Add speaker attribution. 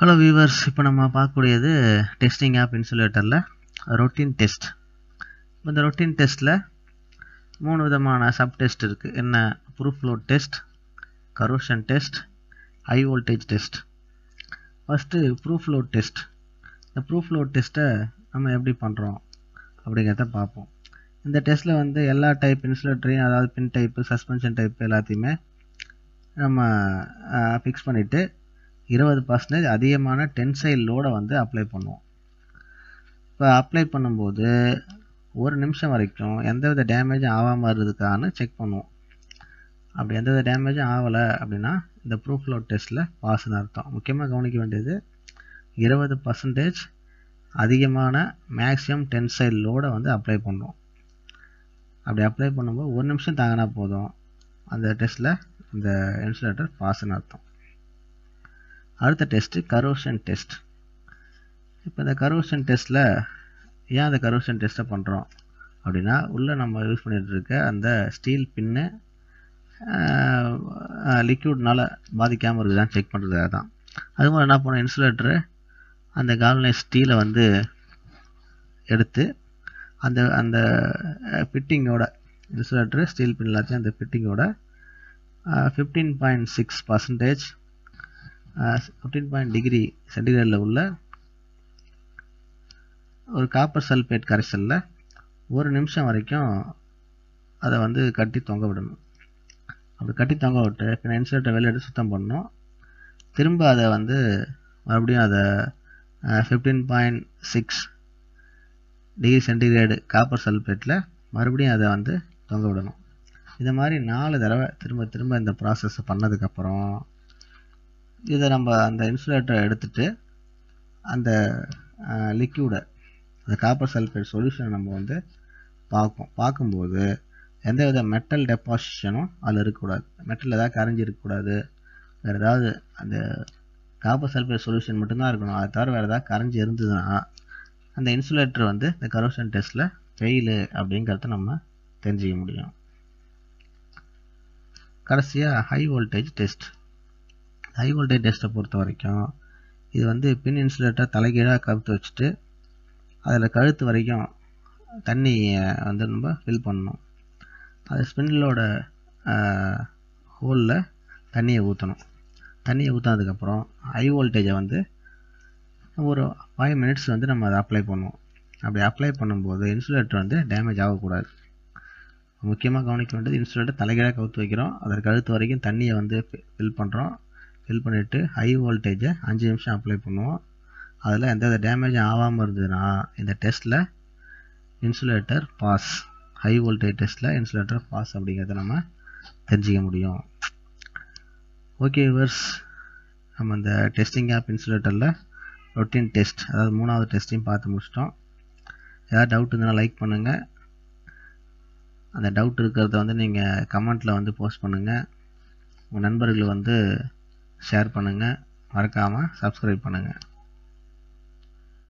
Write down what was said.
Speaker 1: Hello viewers, இப்போ நம்ம பார்க்கக்கூடியது டெஸ்டிங் ஆப் இன்சுலேட்டரில் ரொட்டீன் டெஸ்ட். இந்த ரொட்டீன் டெஸ்ட்டில் 3 விதமான சப் டெஸ்ட் இருக்குது. என்ன? Proof load test, corrosion test, high voltage test. First proof load test. இந்த ப்ரூஃப் லோட் டெஸ்ட்டை நம்ம எப்படி பண்ணுறோம் அப்படிங்கிறத பார்ப்போம். இந்த டெஸ்ட்டில் வந்து எல்லா டைப் இன்சுலேட்டரையும், அதாவது பின் டைப்பு, சஸ்பென்ஷன் டைப்பு எல்லாத்தையுமே நம்ம ஃபிக்ஸ் பண்ணிவிட்டு 20% அதிகமான டென்சைல் லோடை வந்து அப்ளை பண்ணுவோம். இப்போ அப்ளை பண்ணும்போது 1 நிமிஷம் வரைக்கும் எந்தவித டேமேஜும் ஆகாமல் இருக்கிறதுக்கான செக் பண்ணுவோம். அப்படி எந்தவித டேமேஜும் ஆகலை அப்படின்னா இந்த ப்ரூஃப் லோட் டெஸ்ட்டில் பாஸ்ன்னு அர்த்தம். முக்கியமாக கவனிக்க வேண்டியது 20% அதிகமான மேக்ஸிமம் டென்சைல் லோடை வந்து அப்ளை பண்ணுவோம். அப்படி அப்ளை பண்ணும்போது 1 நிமிஷம் தாங்கினா போதும், அந்த டெஸ்ட்டில் இந்த இன்சுலேட்டர் பாஸ்ன்னு அர்த்தம். அடுத்த டெஸ்ட்டு கரோஷன் டெஸ்ட். இப்போ இந்த கரோஷன் டெஸ்ட்டில் ஏன் அந்த கரோஷன் டெஸ்ட்டை பண்ணுறோம் அப்படின்னா, உள்ளே நம்ம யூஸ் பண்ணிகிட்டு இருக்க அந்த ஸ்டீல் பின்னு லிக்யூட்னால் பாதிக்காமல் இருக்குதான்னு செக் பண்ணுறதுக்காக தான். அது மாதிரி என்ன பண்ணோம், இன்சுலேட்டரு அந்த கால்வனைஸ் ஸ்டீலை வந்து எடுத்து அந்த அந்த ஃபிட்டிங்கோட, இன்சுலேட்டரு ஸ்டீல் பின் எல்லாத்தையும் அந்த ஃபிட்டிங்கோட 15.6% 15 டிகிரி சென்டிகிரேடில் உள்ள ஒரு காப்பர் சல்ஃபேட் கரைசலில் 1 நிமிஷம் வரைக்கும் அதை வந்து கட்டி தொங்க விடணும். அப்படி கட்டி தொங்க விட்டு பின்ன இன்சுலேட்டரை வெளியே எடுத்து சுத்தம் பண்ணணும். திரும்ப அதை வந்து மறுபடியும் அதை 15.6 டிகிரி சென்டிகிரேடு காப்பர் சல்ஃபேட்டில் மறுபடியும் அதை வந்து தொங்க விடணும். இந்த மாதிரி 4 தடவை திரும்ப திரும்ப இந்த ப்ராசஸை பண்ணதுக்கப்புறம் இதை நம்ம அந்த இன்சுலேட்டரை எடுத்துகிட்டு அந்த லிக்யூடை, அந்த காப்பர் சல்ஃபேட் சொல்யூஷனை நம்ம வந்து பார்க்கும்போது எந்தவித மெட்டல் டெபாசிஷனும் அதில் இருக்கக்கூடாது. மெட்டல் ஏதாவது கரைஞ்சி இருக்கக்கூடாது, வேறு ஏதாவது அந்த காப்பர் சல்ஃபேட் சொல்யூஷன் மட்டும்தான் இருக்கணும். அதை தவிர வேறு ஏதாவது கரைஞ்சி இருந்ததுன்னா அந்த இன்சுலேட்டர் வந்து இந்த கரோஷன் டெஸ்ட்டில் ஃபெயிலு அப்படிங்கிறத நம்ம தெரிஞ்சிக்க முடியும். கடைசியாக high voltage test. High voltage டெஸ்ட்டை பொறுத்த வரைக்கும் இது வந்து பின் இன்சுலேட்டர் தலைகீழாக கவுத்து வச்சுட்டு அதில் கழுத்து வரைக்கும் தண்ணியை வந்து நம்ம ஃபில் பண்ணணும். அது ஸ்பிண்டிலோட ஹோலில் தண்ணியை ஊற்றணும். தண்ணியை ஊற்றினதுக்கப்புறம் ஹை வோல்டேஜை வந்து ஒரு 5 மினிட்ஸ் வந்து நம்ம அதை அப்ளை பண்ணுவோம். அப்படி அப்ளை பண்ணும்போது இன்சுலேட்டர் வந்து டேமேஜ் ஆகக்கூடாது. முக்கியமாக கவனிக்க வேண்டியது, இன்சுலேட்டர் தலைகீழாக கவுத்து வைக்கிறோம், அதற்கு கழுத்து வரைக்கும் தண்ணியை வந்து ஃபில் பண்ணுறோம். ஃபில் பண்ணிவிட்டு ஹை வோல்டேஜை 5 நிமிஷம் அப்ளை பண்ணுவோம். அதில் எந்தவித டேமேஜும் ஆகாமல் இருந்ததுன்னா இந்த டெஸ்ட்டில் இன்சுலேட்டர் பாஸ். ஹை வோல்டேஜ் டெஸ்ட்டில் இன்சுலேட்டர் பாஸ் அப்படிங்கிறத நம்ம தெரிஞ்சிக்க முடியும். ஓகே வியூவர்ஸ், நம்ம இந்த டெஸ்டிங் ஆப் இன்சுலேட்டரில் ரொட்டீன் டெஸ்ட், அதாவது 3வது டெஸ்ட்டையும் பார்த்து முடிச்சிட்டோம். ஏதாவது டவுட் இருந்தால் லைக் பண்ணுங்கள். அந்த டவுட் இருக்கிறத வந்து நீங்கள் கமெண்ட்டில் வந்து போஸ்ட் பண்ணுங்கள். உங்கள் நண்பர்கள் வந்து ஷேர் பண்ணுங்கள். மறக்காமல் சப்ஸ்கிரைப் பண்ணுங்கள்.